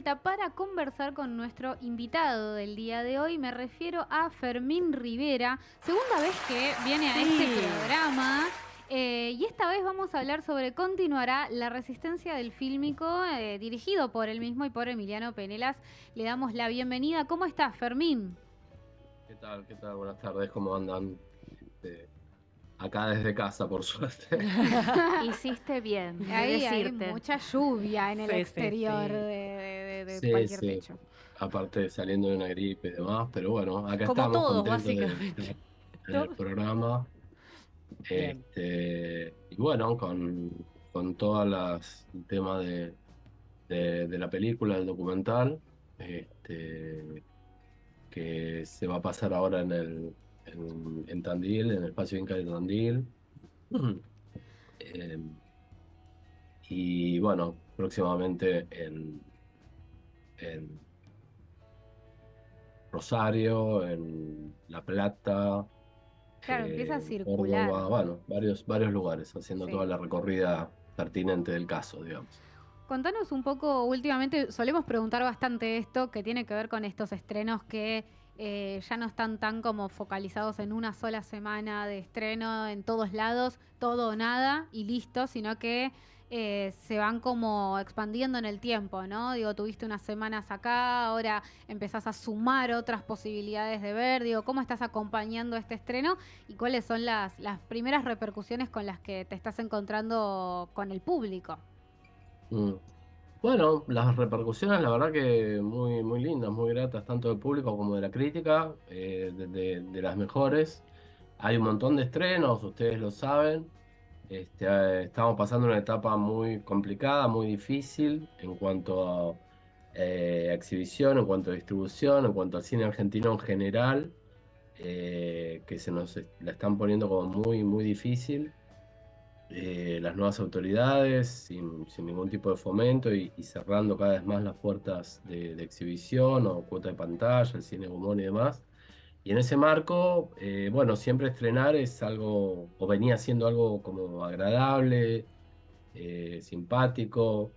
vuelta para conversar con nuestro invitado del día de hoy. Me refiero a Fermín Rivera, segunda vez que viene a este Sí, programa. Y esta vez vamos a hablar sobre Continuará la resistencia del fílmico, dirigido por él mismo y por Emiliano Penelas. Le damos la bienvenida. ¿Cómo estás, Fermín? ¿qué tal? ¿Qué tal? Buenas tardes, ¿cómo andan? Este, acá desde casa, por suerte. Hiciste bien de Ahí hay decirte. mucha lluvia en el Sí, sí, exterior sí. de Sí, cualquier sí. techo. Aparte saliendo de una gripe y demás, pero bueno, acá Como estamos todos, contentos de básicamente. estar en el ¿No? programa. Bien. Y bueno, con todas el tema de la película, del documental, que se va a pasar ahora en Tandil, en el espacio Inca de Tandil. Eh, y bueno, próximamente en Rosario, en La Plata, Claro, empieza a en Córdoba, circular. bueno, varios lugares, haciendo toda Sí. la recorrida pertinente del caso, digamos. Contanos un poco, últimamente solemos preguntar bastante esto, que tiene que ver con estos estrenos que ya no están tan como focalizados en una sola semana de estreno en todos lados, todo o nada y listo, sino que se van como expandiendo en el tiempo, ¿no? Digo, tuviste unas semanas acá, ahora empezás a sumar otras posibilidades de ver, digo, ¿cómo estás acompañando este estreno y cuáles son las primeras repercusiones con las que te estás encontrando con el público? Mm. Bueno, las repercusiones, la verdad que muy lindas, muy gratas, tanto del público como de la crítica, de las mejores. Hay un montón de estrenos, ustedes lo saben. Estamos pasando una etapa muy complicada, muy difícil en cuanto a exhibición, en cuanto a distribución, en cuanto al cine argentino en general, que la están poniendo como muy difícil. Las nuevas autoridades sin ningún tipo de fomento y cerrando cada vez más las puertas de exhibición o cuota de pantalla, el cine Gumón y demás. Y en ese marco, bueno, siempre estrenar es algo, o venía siendo algo como agradable, simpático,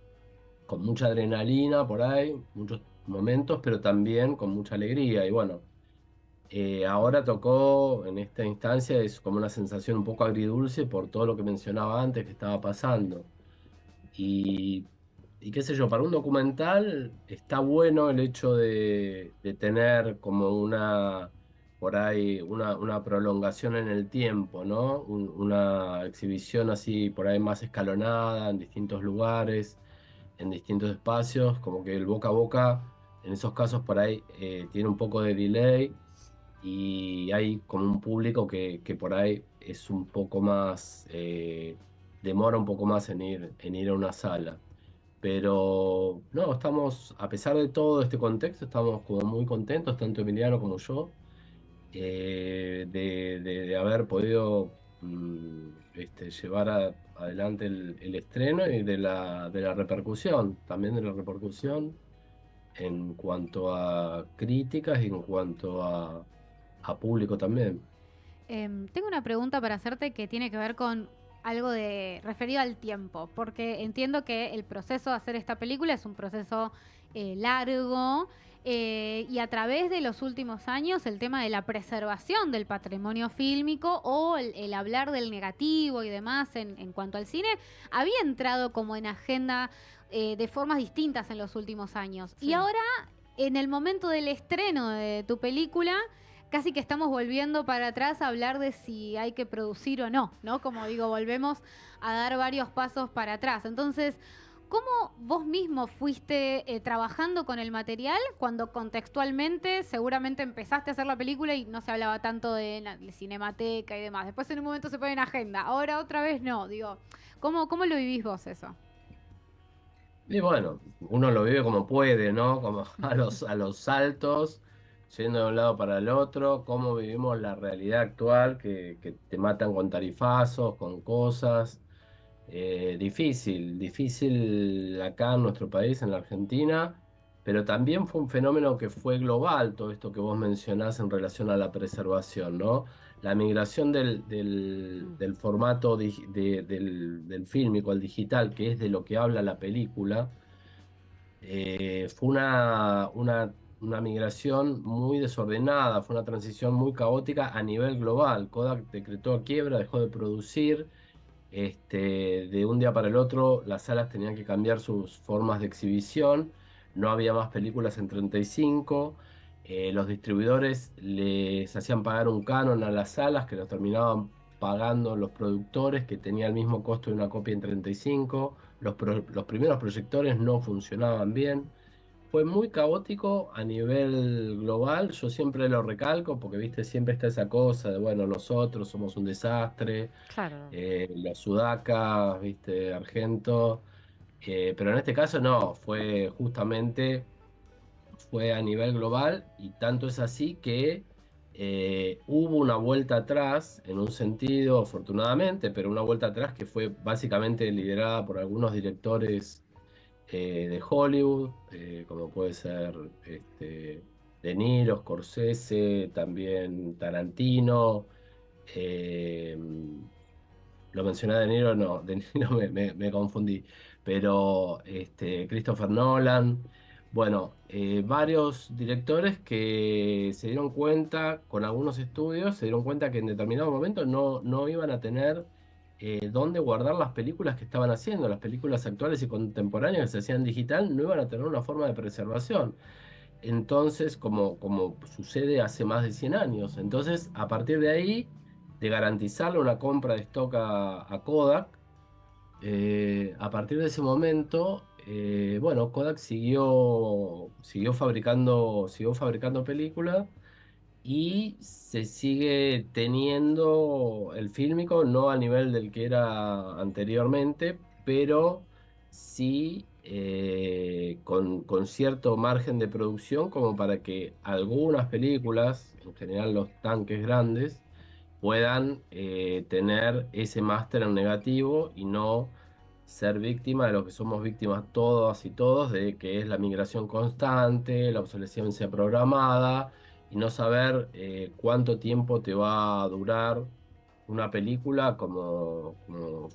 con mucha adrenalina por ahí, muchos momentos, pero también con mucha alegría. Y bueno, ahora tocó en esta instancia, es como una sensación un poco agridulce por todo lo que mencionaba antes que estaba pasando. Y, y qué sé yo, para un documental está bueno el hecho de tener como por ahí, una prolongación en el tiempo, ¿no? Una exhibición así por ahí más escalonada en distintos lugares, en distintos espacios, como que el boca a boca, en esos casos por ahí tiene un poco de delay y hay como un público que por ahí es un poco más, demora un poco más en ir a una sala. Pero no, estamos, a pesar de todo este contexto, estamos como muy contentos, tanto Emiliano como yo, de haber podido llevar adelante el estreno y de la repercusión, también de la repercusión en cuanto a críticas y en cuanto a público también. Tengo una pregunta para hacerte que tiene que ver con algo de referido al tiempo, porque entiendo que el proceso de hacer esta película es un proceso largo y a través de los últimos años el tema de la preservación del patrimonio fílmico o el hablar del negativo y demás en cuanto al cine había entrado como en agenda de formas distintas en los últimos años. Y Sí. ahora, en el momento del estreno de tu película, casi que estamos volviendo para atrás a hablar de si hay que producir o no, ¿no? Como digo, volvemos a dar varios pasos para atrás. Entonces, ¿cómo vos mismo fuiste trabajando con el material cuando contextualmente seguramente empezaste a hacer la película y no se hablaba tanto de la cinemateca y demás? Después en un momento se pone en agenda, ahora otra vez no. Digo, ¿cómo lo vivís vos eso? Y bueno, uno lo vive como puede, ¿no? Como a los saltos, yendo de un lado para el otro, cómo vivimos la realidad actual, que te matan con tarifazos, con cosas. Difícil acá en nuestro país, en la Argentina, pero también fue un fenómeno que fue global, todo esto que vos mencionás en relación a la preservación, ¿no? La migración Mm. del formato del fílmico al digital, que es de lo que habla la película, Fue una migración muy desordenada, fue una transición muy caótica a nivel global. Kodak decretó quiebra, dejó de producir. De un día para el otro, las salas tenían que cambiar sus formas de exhibición. No había más películas en 35. Los distribuidores les hacían pagar un canon a las salas que los terminaban pagando los productores, que tenía el mismo costo de una copia en 35. Los primeros proyectores no funcionaban bien. Fue muy caótico a nivel global. Yo siempre lo recalco porque, viste, siempre está esa cosa de, bueno, nosotros somos un desastre, Claro. los sudacas, viste, Argento. Pero en este caso no, fue a nivel global, y tanto es así que hubo una vuelta atrás en un sentido, afortunadamente, pero una vuelta atrás que fue básicamente liderada por algunos directores de Hollywood, como puede ser De Niro, Scorsese, también Tarantino. eh, lo mencioné a De Niro, no, De Niro me confundí, pero Christopher Nolan. Bueno, varios directores que se dieron cuenta, con algunos estudios, se dieron cuenta que en determinado momento no iban a tener dónde guardar las películas que estaban haciendo. Las películas actuales y contemporáneas que se hacían digital no iban a tener una forma de preservación. Entonces, como sucede hace más de 100 años. Entonces, a partir de ahí, de garantizarle una compra de stock a Kodak, a partir de ese momento, bueno, Kodak siguió fabricando películas, y se sigue teniendo el fílmico, no a nivel del que era anteriormente, pero sí con cierto margen de producción como para que algunas películas, en general los tanques grandes, puedan tener ese máster en negativo y no ser víctima de lo que somos víctimas todas y todos, de que es la migración constante, la obsolescencia programada, y no saber cuánto tiempo te va a durar una película, como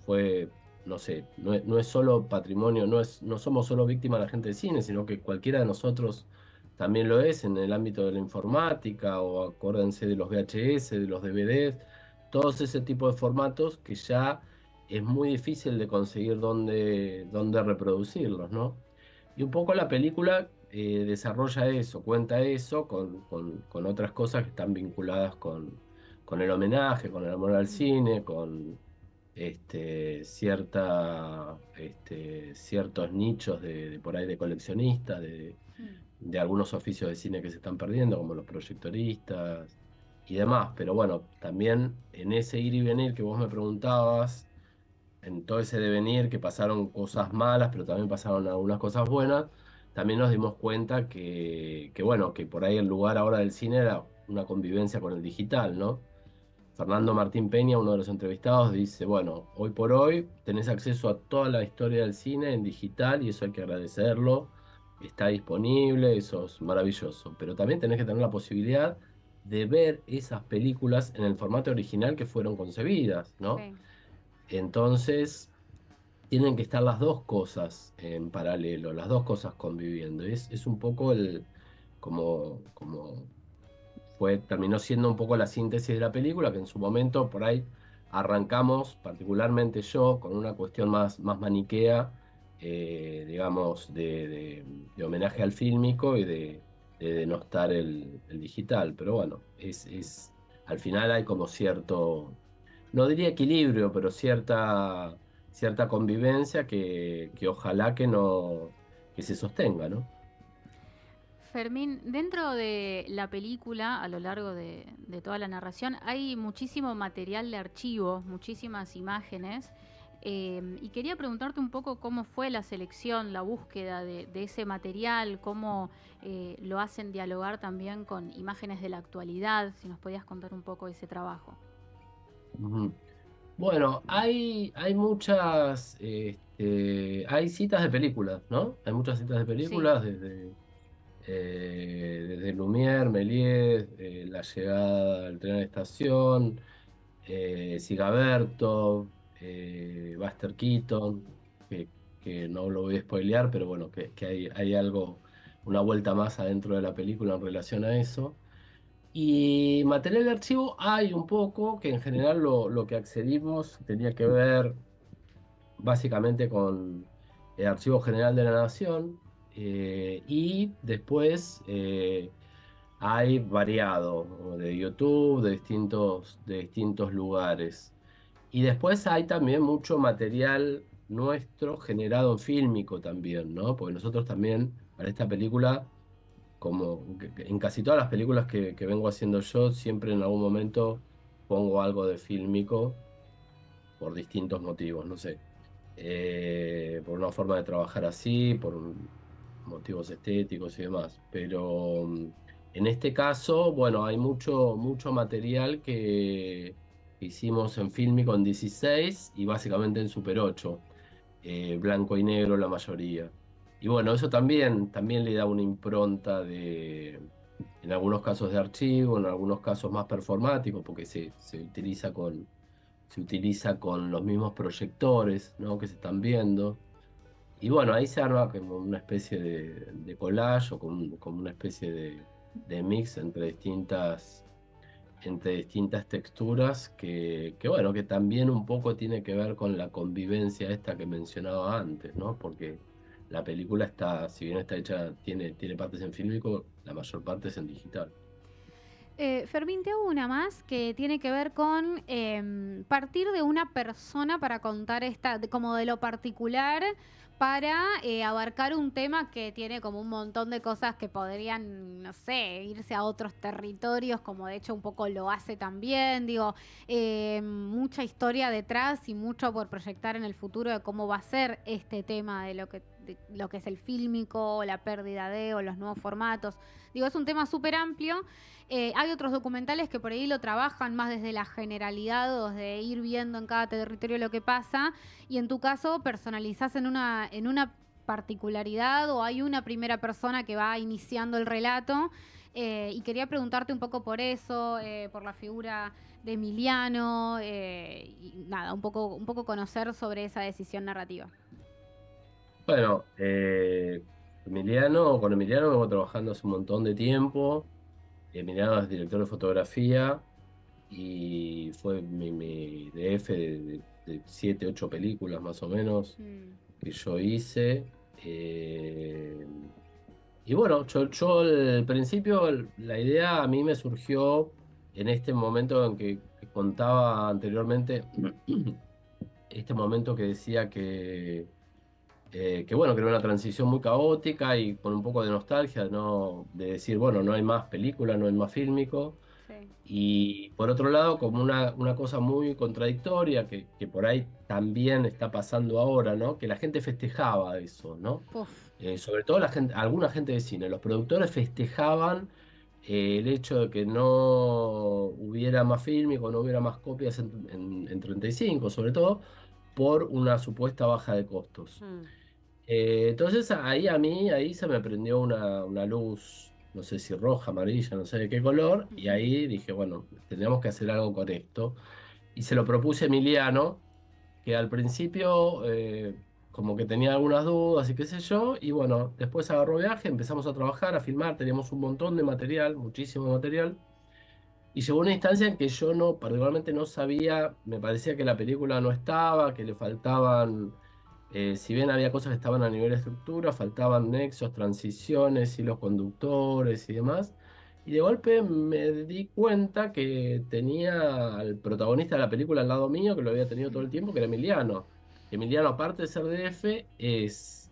fue, no sé, no es solo patrimonio, no somos solo víctimas de la gente de cine, sino que cualquiera de nosotros también lo es en el ámbito de la informática, o acuérdense de los VHS, de los DVDs, todos ese tipo de formatos que ya es muy difícil de conseguir dónde reproducirlos, ¿no? Y un poco la película desarrolla eso, cuenta eso con otras cosas que están vinculadas con el homenaje, con el amor al cine, con ciertos nichos de por ahí de coleccionistas, de algunos oficios de cine que se están perdiendo, como los proyectoristas y demás. Pero bueno, también en ese ir y venir que vos me preguntabas, en todo ese devenir que pasaron cosas malas, pero también pasaron algunas cosas buenas, también nos dimos cuenta que bueno, que por ahí el lugar ahora del cine era una convivencia con el digital, ¿no? Fernando Martín Peña, uno de los entrevistados, dice, bueno, hoy por hoy tenés acceso a toda la historia del cine en digital, y eso hay que agradecerlo, está disponible, eso es maravilloso, pero también tenés que tener la posibilidad de ver esas películas en el formato original que fueron concebidas, ¿no? Sí. Entonces, tienen que estar las dos cosas en paralelo, las dos cosas conviviendo. Es un poco como terminó siendo un poco la síntesis de la película, que en su momento por ahí arrancamos, particularmente yo, con una cuestión más maniquea, digamos, de homenaje al fílmico y de denostar el digital. Pero bueno, al final hay como cierto, no diría equilibrio, pero cierta convivencia que ojalá que se sostenga, ¿no? Fermín, dentro de la película, a lo largo de toda la narración, hay muchísimo material de archivo, muchísimas imágenes. Y quería preguntarte un poco cómo fue la selección, la búsqueda de ese material, cómo lo hacen dialogar también con imágenes de la actualidad, si nos podías contar un poco de ese trabajo. Ujú. Bueno, hay muchas, hay citas de películas, ¿no? Hay muchas citas de Sí. películas desde Lumière, Méliès, La llegada del tren a la estación, Sigaberto, Buster Keaton, que que no lo voy a spoilear, pero bueno, que hay algo, una vuelta más adentro de la película en relación a eso. Y material de archivo hay un poco, que en general lo que accedimos tenía que ver básicamente con el Archivo General de la Nación, y después hay variado, ¿no? De YouTube, de distintos lugares. Y después hay también mucho material nuestro generado en fílmico también, ¿no? Porque nosotros también, para esta película, como en casi todas las películas que vengo haciendo yo, siempre en algún momento pongo algo de fílmico por distintos motivos, no sé. Por una forma de trabajar así, motivos estéticos y demás. Pero en este caso, bueno, hay mucho material que hicimos en fílmico en 16 y básicamente en Super 8, blanco y negro la mayoría. Y bueno, eso también le da una impronta en algunos casos de archivo, en algunos casos más performático, porque se utiliza con los mismos proyectores, ¿no? Que se están viendo. Y bueno, ahí se arma como una especie de collage o como una especie de mix entre distintas texturas que, bueno, que también un poco tiene que ver con la convivencia esta que mencionaba antes, ¿no? Porque la película está, si bien está hecha, tiene partes en fílmico, la mayor parte es en digital. Fermín, te hago una más que tiene que ver con partir de una persona para contar como de lo particular para abarcar un tema que tiene como un montón de cosas que podrían, no sé, irse a otros territorios, como de hecho un poco lo hace también. Digo, mucha historia detrás y mucho por proyectar en el futuro de cómo va a ser este tema de lo que es el fílmico, o la pérdida o los nuevos formatos. Digo, es un tema súper amplio. Hay otros documentales que por ahí lo trabajan más desde la generalidad o de ir viendo en cada territorio lo que pasa, y en tu caso personalizás en una particularidad, o hay una primera persona que va iniciando el relato, y quería preguntarte un poco por eso, por la figura de Emiliano, y nada, un poco conocer sobre esa decisión narrativa. Bueno, con Emiliano vengo trabajando hace un montón de tiempo. Emiliano es director de fotografía y fue mi DF de 7, 8 películas más o menos Mm. que yo hice. Eh, y bueno, yo al principio la idea a mí me surgió en este momento en que contaba anteriormente, este momento que decía que bueno, que era una transición muy caótica y con un poco de nostalgia, ¿no? De decir, bueno, no hay más película, no hay más fílmico. Sí. Y por otro lado, como una cosa muy contradictoria, que por ahí también está pasando ahora, ¿no? Que la gente festejaba eso, ¿no? Uf. Sobre todo alguna gente de cine, los productores festejaban el hecho de que no hubiera más fílmico, no hubiera más copias en 35, sobre todo por una supuesta baja de costos. Mm. Entonces ahí se me prendió una luz, no sé si roja, amarilla, no sé de qué color, y ahí dije, bueno, tendríamos que hacer algo con esto. Y se lo propuse a Emiliano, que al principio como que tenía algunas dudas y qué sé yo, y bueno, después agarró viaje, empezamos a trabajar, a filmar, teníamos un montón de material, muchísimo material, y llegó una instancia en que yo particularmente no sabía, me parecía que la película no estaba, que le faltaban, si bien había cosas que estaban a nivel de estructura, faltaban nexos, transiciones, hilos conductores y demás. Y de golpe me di cuenta que tenía al protagonista de la película al lado mío, que lo había tenido todo el tiempo, que era Emiliano. Emiliano, aparte de ser DF, es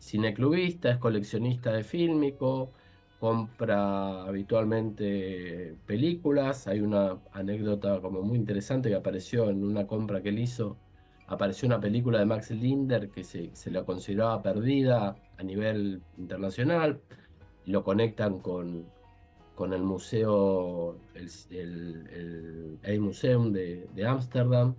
cineclubista, es coleccionista de fílmico, compra habitualmente películas. Hay una anécdota como muy interesante que apareció en una compra que él hizo. Apareció una película de Max Linder que se la consideraba perdida a nivel internacional. Y lo conectan con el museo, el Museum de Ámsterdam,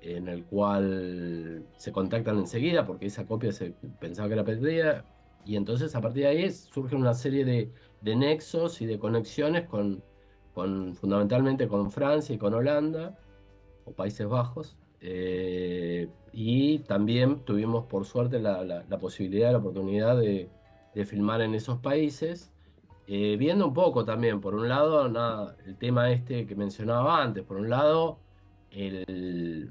en el cual se contactan enseguida porque esa copia se pensaba que era perdida. Y entonces a partir de ahí surge una serie de nexos y de conexiones fundamentalmente con Francia y con Holanda o Países Bajos. Y también tuvimos por suerte la posibilidad, la oportunidad de filmar en esos países, viendo un poco también, por un lado, el tema este que mencionaba antes, por un lado, el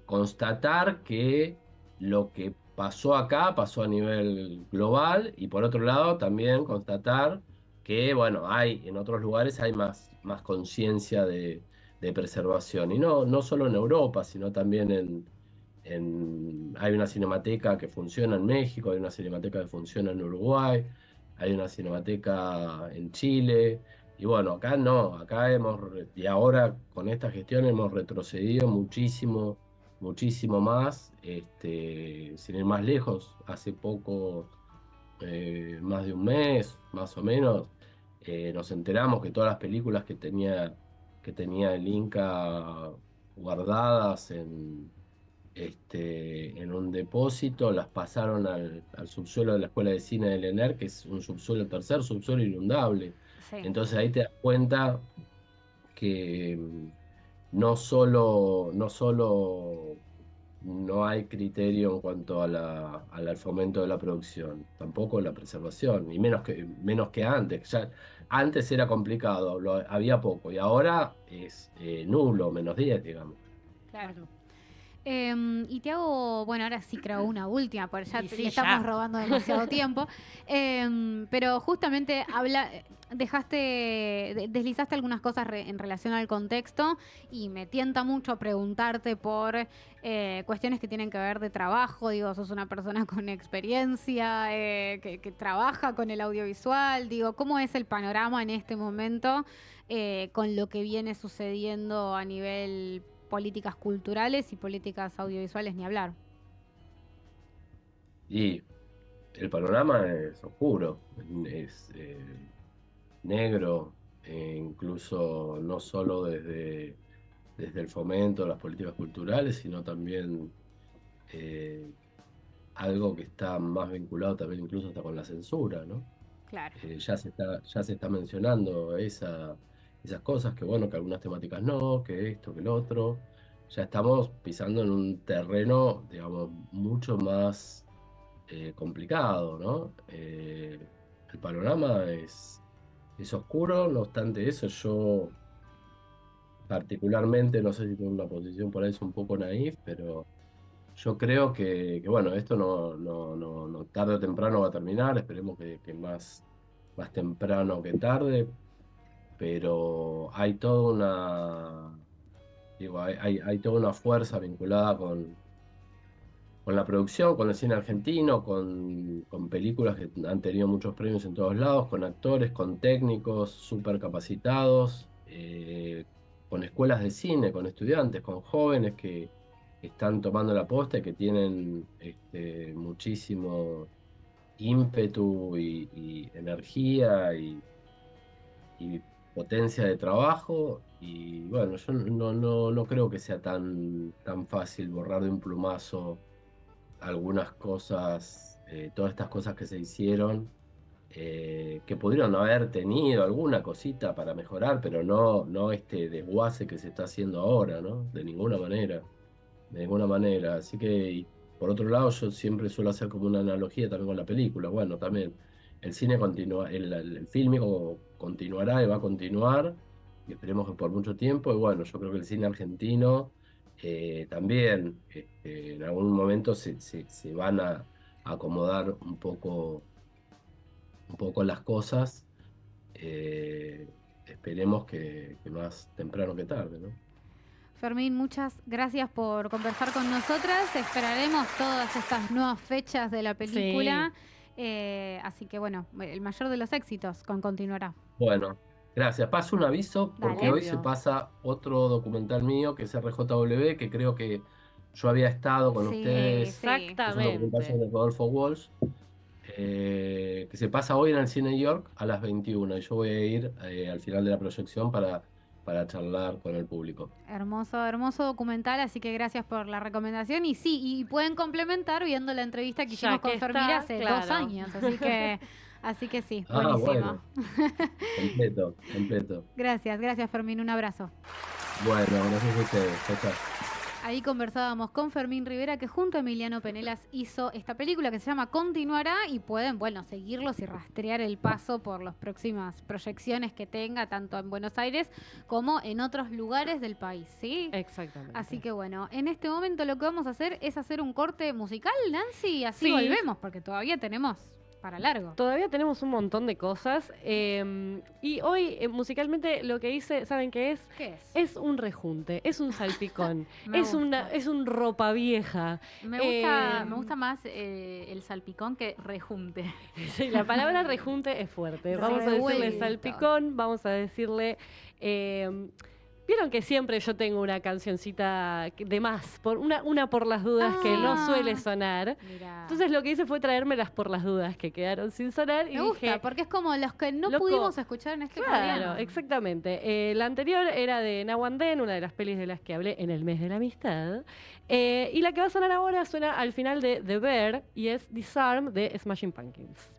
constatar que lo que pasó acá pasó a nivel global, y por otro lado también constatar que, bueno, en otros lugares hay más conciencia de preservación. Y no solo en Europa, sino también hay una cinemateca que funciona en México, hay una cinemateca que funciona en Uruguay, hay una cinemateca en Chile. Y bueno, acá no, y ahora con esta gestión hemos retrocedido muchísimo, muchísimo más, sin ir más lejos, hace poco, más de un mes, más o menos, nos enteramos que todas las películas que tenía el Inca guardadas en un depósito, las pasaron al subsuelo de la Escuela de Cine del ENER, que es un subsuelo, el tercer subsuelo inundable. Sí. Entonces ahí te das cuenta que no solo no hay criterio en cuanto al fomento de la producción, tampoco la preservación, y menos que antes. Antes era complicado, había poco, y ahora es nulo, -10, digamos. Claro. Y te hago, bueno, ahora sí creo una última, porque ya Y sí, le estamos ya. robando demasiado tiempo. Pero justamente deslizaste algunas cosas en relación al contexto, y me tienta mucho preguntarte por cuestiones que tienen que ver de trabajo. Digo, sos una persona con experiencia, que trabaja con el audiovisual. Digo, ¿cómo es el panorama en este momento con lo que viene sucediendo a nivel políticas culturales y políticas audiovisuales, ni hablar? Y el panorama es oscuro, es negro, incluso no solo desde el fomento de las políticas culturales, sino también eh, algo que está más vinculado también incluso hasta con la censura, ¿no? Claro. Ya se está mencionando esas cosas, que bueno, que algunas temáticas no, que esto, que el otro. Ya estamos pisando en un terreno, digamos, mucho más complicado, ¿no? El panorama es oscuro. No obstante eso, yo particularmente, no sé si tengo una posición por ahí, es un poco naif, pero yo creo que bueno, esto no tarde o temprano va a terminar. Esperemos que más temprano que tarde, pero hay toda una fuerza vinculada con la producción, con el cine argentino, con películas que han tenido muchos premios en todos lados, con actores, con técnicos súper capacitados, con escuelas de cine, con estudiantes, con jóvenes que están tomando la posta y que tienen muchísimo ímpetu y energía y potencia de trabajo. Y bueno, yo no creo que sea tan fácil borrar de un plumazo algunas cosas, todas estas cosas que se hicieron, que pudieron haber tenido alguna cosita para mejorar, pero no este desguace que se está haciendo ahora, ¿no? De ninguna manera, de ninguna manera. Así que, y por otro lado, yo siempre suelo hacer como una analogía también con la película. Bueno, también el cine continúa, el fílmico continuará y va a continuar, y esperemos que por mucho tiempo. Y bueno, yo creo que el cine argentino también, en algún momento se van a acomodar un poco las cosas. Esperemos que más temprano que tarde, ¿no? Fermín, muchas gracias por conversar con nosotras. Esperaremos todas estas nuevas fechas de la película. Así que bueno, el mayor de los éxitos continuará. Bueno, gracias. Paso un aviso porque Dale. hoy se pasa otro documental mío, que es RJW, que creo que yo había estado con Sí, ustedes. sí. Es un documental Exactamente. sobre Rodolfo Walsh, que se pasa hoy en el Cine York a las 21, y yo voy a ir al final de la proyección para charlar con el público. Hermoso, hermoso documental, así que gracias por la recomendación. Y sí, y pueden complementar viendo la entrevista que Ya hicimos con que Fermín está, hace claro. 2 años, así que sí, Ah, buenísimo. bueno, completo. Gracias, Fermín, un abrazo. Bueno, gracias a ustedes. Chao, chao. Ahí conversábamos con Fermín Rivera, que junto a Emiliano Penelas hizo esta película que se llama Continuará, y pueden, bueno, seguirlos y rastrear el paso por las próximas proyecciones que tenga, tanto en Buenos Aires como en otros lugares del país, ¿sí? Exactamente. Así que bueno, en este momento lo que vamos a hacer es hacer un corte musical, Nancy, así Sí. volvemos, porque todavía tenemos para largo. Todavía tenemos un montón de cosas. Y hoy, musicalmente, lo que hice, ¿saben qué es? ¿Qué es? Es un rejunte, es un salpicón, Me es gusta. es un ropa vieja. Me gusta más el salpicón que rejunte. Sí, la palabra rejunte es fuerte. Vamos a decirle Revuelto. salpicón, vamos a decirle... Vieron que siempre yo tengo una cancioncita de más, una por las dudas que no Ah. suele sonar. Mira. Entonces lo que hice fue traérmelas por las dudas que quedaron sin sonar y Me gusta, dije, porque es como los que no loco, pudimos escuchar en este claro, programa. exactamente. La anterior era de Now and Then, una de las pelis de las que hablé en el mes de la amistad. Y la que va a sonar ahora suena al final de The Bear y es Disarm de Smashing Pumpkins.